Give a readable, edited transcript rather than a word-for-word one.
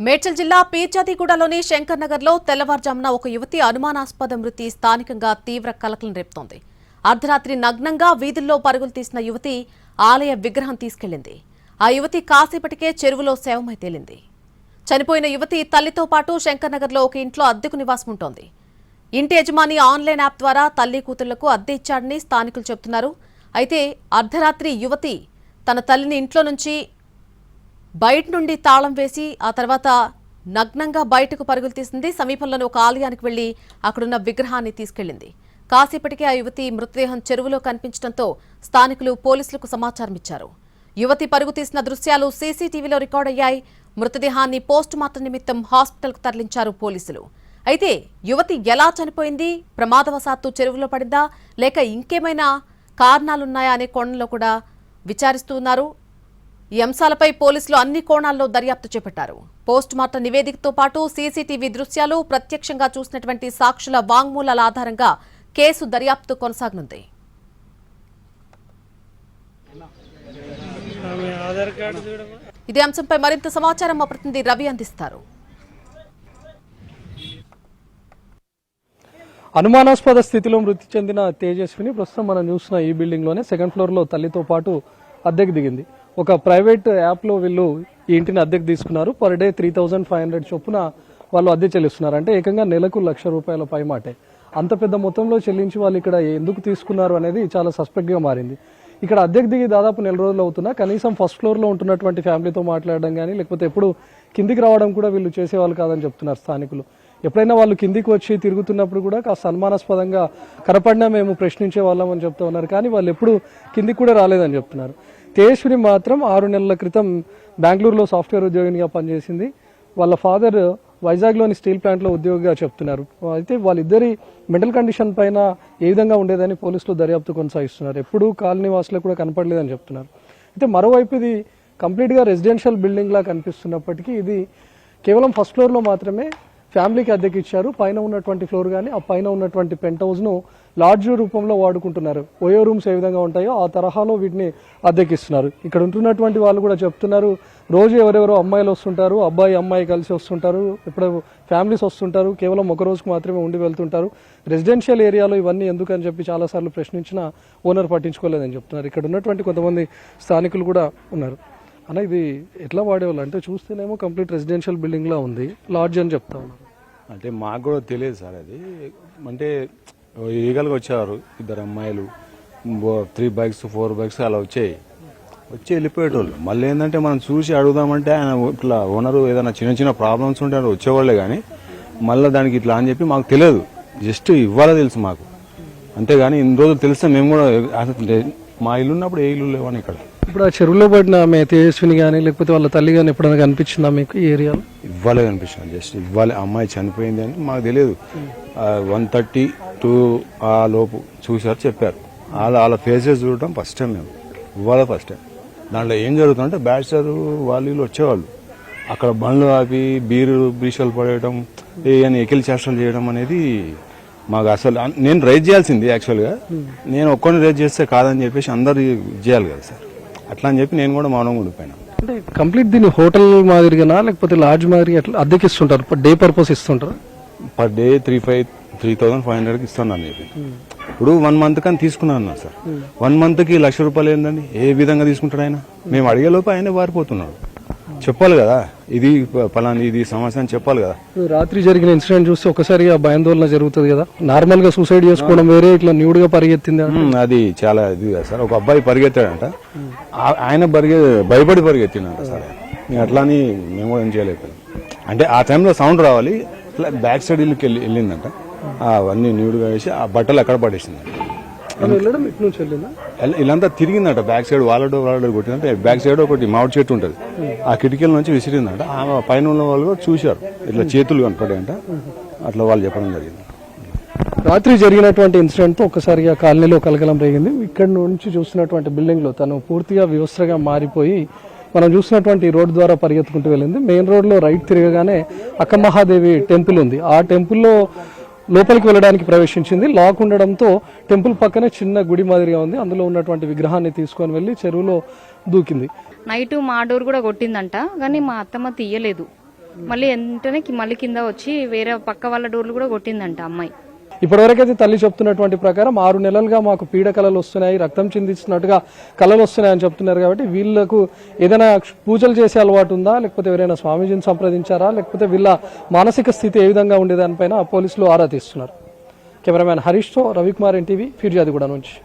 మేడ్చల్ జిల్లా పీర్జాదిగూడలోని శంకర్ నగర్లో తెల్లవారుజామున ఒక యువతి అనుమానాస్పద మృతి స్థానికంగా తీవ్ర కలకలం రేపుతోంది. అర్ధరాత్రి నగ్నంగా వీధుల్లో పరుగులు తీసిన యువతి ఆలయ విగ్రహం తీసుకెళ్లింది. ఆ యువతి కాసేపటికే చెరువులో శవమై తేలింది. చనిపోయిన యువతి తల్లితో పాటు శంకర్ నగర్లో ఒక ఇంట్లో అద్దెకు నివాసం ఉంటోంది. ఇంటి యజమాని ఆన్లైన్ యాప్ ద్వారా తల్లి కూతుళ్లకు అద్దె ఇచ్చాడని స్థానికులు చెబుతున్నారు. అయితే అర్ధరాత్రి యువతి తన తల్లిని ఇంట్లో నుంచి బయట నుండి తాళం వేసి ఆ తర్వాత నగ్నంగా బయటకు పరుగులు తీసింది. సమీపంలోని ఒక ఆలయానికి వెళ్లి అక్కడున్న విగ్రహాన్ని తీసుకెళ్లింది. కాసేపటికే ఆ యువతి మృతదేహం చెరువులో కనిపించడంతో స్థానికులు పోలీసులకు సమాచారం ఇచ్చారు. యువతి పరుగు తీసిన దృశ్యాలు సీసీటీవీలో రికార్డయ్యాయి. మృతదేహాన్ని పోస్టుమార్టం నిమిత్తం హాస్పిటల్కు తరలించారు పోలీసులు. అయితే యువతి ఎలా చనిపోయింది, ప్రమాదవశాత్తు చెరువులో పడిందా లేక ఇంకేమైనా కారణాలున్నాయా అనే కోణంలో కూడా విచారిస్తున్నారు. ఈ అంశాలపై పోలీసులు అన్ని కోణాల్లో దర్యాప్తు చేపట్టారు. పోస్టుమార్టం నివేదికతో పాటు సీసీటీవీ దృశ్యాలు, ప్రత్యక్షంగా చూసినటువంటి సాక్షుల వాంగ్మూలాల ఆధారంగా కేసు దర్యాప్తు కొనసాగనుంది. ఇదే అంశంపై మరింత సమాచారం మా ప్రతినిధి రవి అందిస్తారు. అనుమానాస్పద స్థితిలో మృతి చెందిన తేజస్విని ప్రస్తుతం మనం చూసిన ఈ బిల్డింగ్ లోనే సెకండ్ ఫ్లోర్ లో తల్లితో పాటు అద్దెకు దిగింది. ఒక ప్రైవేట్ యాప్ లో వీళ్ళు ఈ ఇంటిని అద్దెకు తీసుకున్నారు. పర్ డే 3500 చొప్పున వాళ్ళు అద్దె చెల్లిస్తున్నారు. అంటే ఏకంగా నెలకు ₹1,00,000 పైమాటే. అంత పెద్ద మొత్తంలో చెల్లించి వాళ్ళు ఇక్కడ ఎందుకు తీసుకున్నారు అనేది చాలా సస్పెక్ట్ గా మారింది. ఇక్కడ అద్దెకు దిగి దాదాపు 1 నెల రోజులు అవుతున్నా కనీసం ఫస్ట్ ఫ్లోర్ లో ఉంటున్నటువంటి ఫ్యామిలీతో మాట్లాడడం కానీ లేకపోతే ఎప్పుడు కిందికి రావడం కూడా వీళ్ళు చేసేవాళ్ళు కాదని చెప్తున్నారు స్థానికులు. ఎప్పుడైనా వాళ్ళు కిందికి వచ్చి తిరుగుతున్నప్పుడు కూడా కాస్త అనుమానాస్పదంగా కనపడినా మేము ప్రశ్నించే వాళ్ళం అని చెప్తూ ఉన్నారు. కానీ వాళ్ళు ఎప్పుడు కిందికి కూడా రాలేదని చెప్తున్నారు. తేజస్విని మాత్రం 6 నెలల క్రితం బెంగళూరులో సాఫ్ట్వేర్ ఉద్యోగినిగా పనిచేసింది. వాళ్ళ ఫాదర్ వైజాగ్లోని స్టీల్ ప్లాంట్లో ఉద్యోగిగా చెప్తున్నారు. అయితే వాళ్ళిద్దరి మెంటల్ కండిషన్ పైన ఏ విధంగా ఉండేదని పోలీసులు దర్యాప్తు కొనసాగిస్తున్నారు. ఎప్పుడూ కాలనీ వాసులకు కూడా కనపడలేదని చెప్తున్నారు. అయితే మరోవైపు ఇది కంప్లీట్గా రెసిడెన్షియల్ బిల్డింగ్ లా కనిపిస్తున్నప్పటికీ ఇది కేవలం ఫస్ట్ ఫ్లోర్లో మాత్రమే ఫ్యామిలీకి అద్దెకి ఇచ్చారు. పైన ఉన్నటువంటి ఫ్లోర్ కానీ ఆ పైన ఉన్నటువంటి పెంట్ హౌస్ను లాడ్జ్ రూపంలో వాడుకుంటున్నారు. ఓయో రూమ్స్ ఏ విధంగా ఉంటాయో ఆ తరహాలో వీటిని అద్దెకిస్తున్నారు. ఇక్కడ ఉంటున్నటువంటి వాళ్ళు కూడా చెప్తున్నారు, రోజు ఎవరెవరో అమ్మాయిలు వస్తుంటారు, అబ్బాయి అమ్మాయి కలిసి వస్తుంటారు, ఇప్పుడు ఫ్యామిలీస్ వస్తుంటారు, కేవలం ఒక రోజుకు మాత్రమే ఉండి వెళ్తుంటారు. రెసిడెన్షియల్ ఏరియాలో ఇవన్నీ ఎందుకని చెప్పి చాలాసార్లు ప్రశ్నించినా ఓనర్ పట్టించుకోలేదని చెప్తున్నారు. ఇక్కడ ఉన్నటువంటి కొంతమంది స్థానికులు కూడా ఉన్నారు. అన్న, ఇది ఎట్లా వాడేవాళ్ళు అంటే చూస్తేనేమో కంప్లీట్ రెసిడెన్షియల్ బిల్డింగ్ లా ఉంది, లాడ్జ్ అని చెప్తా ఉన్నారు. అంటే మాకు కూడా తెలియదు సార్. అది అంటే ఈగలుగా వచ్చారు ఇద్దరు అమ్మాయిలు, 3 బైక్స్ 4 బైక్స్ అలా వచ్చి వెళ్ళిపోయేటోళ్ళు. మళ్ళీ ఏంటంటే మనం చూసి అడుగుదామంటే ఆయన ఇట్లా ఓనరు ఏదైనా చిన్న చిన్న ప్రాబ్లమ్స్ ఉంటే వచ్చేవాళ్ళే కానీ మళ్ళీ దానికి ఇట్లా అని చెప్పి మాకు తెలియదు. జస్ట్ ఇవ్వాలో తెలుసు మాకు, అంతేగాని ఇన్ని రోజులు తెలిస్తే మేము కూడా మా ఇల్లు ఉన్నప్పుడు ఏ ఇల్లు లేవని ఇక్కడ. ఇప్పుడు ఆ చెరువులో పడిన ఆమె తేజస్విని కానీ లేకపోతే వాళ్ళ తల్లి కానీ ఎప్పుడైనా కనిపించిందా మీకు ఈ ఏరియాలో? ఇవ్వాలే కనిపించింది. జస్ట్ ఇవ్వాలి, అమ్మాయి చనిపోయింది అని మాకు తెలియదు. 1:32 ఆ లోపు చూసారు, చెప్పారు. వాళ్ళ ఫేసెస్ చూడటం ఫస్ట్ టైం మేము, ఇవ్వాలి ఫస్ట్ టైం. దాంట్లో ఏం జరుగుతుందంటే బ్యాచిలర్ వాళ్ళు వచ్చేవాళ్ళు అక్కడ బండ్లు ఆపి బీషాలు పడేయడం, ఎకిల్ చేష్టలు చేయడం అనేది మాకు అసలు నేను రైజ్ చేయాల్సింది. యాక్చువల్గా నేను ఒక్కడిని రైజ్ చేస్తే కాదని చెప్పేసి అందరు చేయాలి కదా సార్, అట్లా అని చెప్పి నేను కూడా మౌనంగా ఉండిపోయినా. అంటే కంప్లీట్ దీన్ని హోటల్ మాదిరిగానా లేకపోతే లాడ్జ్ మాదిరి అట్లా అద్దెకి ఇస్తుంటారు? డే పర్పస్ ఇస్తుంటారు? పర్ డే 3,500కి ఇస్తున్నాను చెప్పి. ఇప్పుడు 1 మంత్ కానీ తీసుకున్నాను సార్. 1 మంత్కి ₹1,00,000 ఏందండి? ఏ విధంగా తీసుకుంటాడు ఆయన? మేము అడిగేలోపు ఆయన వారిపోతున్నాడు. చెప్పాలి కదా, ఇది పలాని ఇది సమస్య అని చెప్పాలి కదా. రాత్రి జరిగిన ఇన్సిడెంట్ చూస్తే ఒకసారిగా భయాందోళన జరుగుతుంది కదా. నార్మల్ గా సూసైడ్ చేసుకోవడం వేరే, ఇట్లా న్యూడ్ గా పరిగెత్తింది అది చాలా ఇది కదా సార్. ఒక అబ్బాయి పరిగెత్తాడంట, ఆయన భయపడి పరిగెత్తిండంట సార్. అట్లా అని మేము కూడా ఏం చేయలేకపోయాం. అంటే ఆ టైంలో సౌండ్ రావాలి, ఇట్లా బ్యాక్ సైడ్ ఇల్లుకి వెళ్ళిందంట. అవన్నీ న్యూడ్గా వేసి ఆ బట్టలు ఎక్కడ పడేసిందంట. ఇలాంతా తిరిగిందంట. బ్యాక్ సైడ్ వాళ్ళ కొట్టిందంటే బ్యాక్ సైడ్ ఒకటి మామిడి చెట్టు ఉంటుంది, ఆ కిటికీల నుంచి విసిరిందంట. ఆ పైన ఉన్న వాళ్ళు కూడా చూశారు, ఇట్లా చేతులు కనపడాయంట. అట్లా వాళ్ళు చెప్పడం జరిగింది. రాత్రి జరిగినటువంటి ఇన్సిడెంట్ తో ఒక్కసారిగా కాలనీలో కలకలం రేగింది. ఇక్కడ నుంచి చూసినటువంటి బిల్డింగ్ లో తను పూర్తిగా వ్యవస్థగా మారిపోయి మనం చూసినటువంటి రోడ్డు ద్వారా పరిగెత్తుకుంటూ వెళ్ళింది. మెయిన్ రోడ్ లో రైట్ తిరగగానే అక్కమహాదేవి టెంపుల్ ఉంది. ఆ టెంపుల్లో లోపలికి వెళ్ళడానికి ప్రవేశించింది. లాక్ ఉండడంతో టెంపుల్ పక్కనే చిన్న గుడి మాదిరిగా ఉంది, అందులో ఉన్నటువంటి విగ్రహాన్ని తీసుకొని వెళ్లి చెరువులో దూకింది. నైట్ మా డోర్ కూడా కొట్టిందంట, కానీ మా అత్తమ్మ తీయలేదు. మళ్ళీ వెంటనే మళ్ళీ కింద వచ్చి వేరే పక్క వాళ్ళ డోర్లు కూడా కొట్టిందంట అమ్మాయి. ఇప్పటివరకైతే తల్లి చెప్తున్నటువంటి ప్రకారం 6 నెలలుగా మాకు పీడ కళలు వస్తున్నాయి, రక్తం చిందిస్తున్నట్టుగా కళలు వస్తున్నాయని చెప్తున్నారు. కాబట్టి వీళ్ళకు ఏదైనా పూజలు చేసే అలవాటు ఉందా, లేకపోతే ఎవరైనా స్వామీజీని సంప్రదించారా, లేకపోతే వీళ్ళ మానసిక స్థితి ఏ విధంగా ఉండేదానిపైన పోలీసులు ఆరా తీస్తున్నారు. కెమెరామ్యాన్ హరీష్తో రవికుమార్, ఎన్టీవీ, ఫిర్యాదిగూడ నుంచి.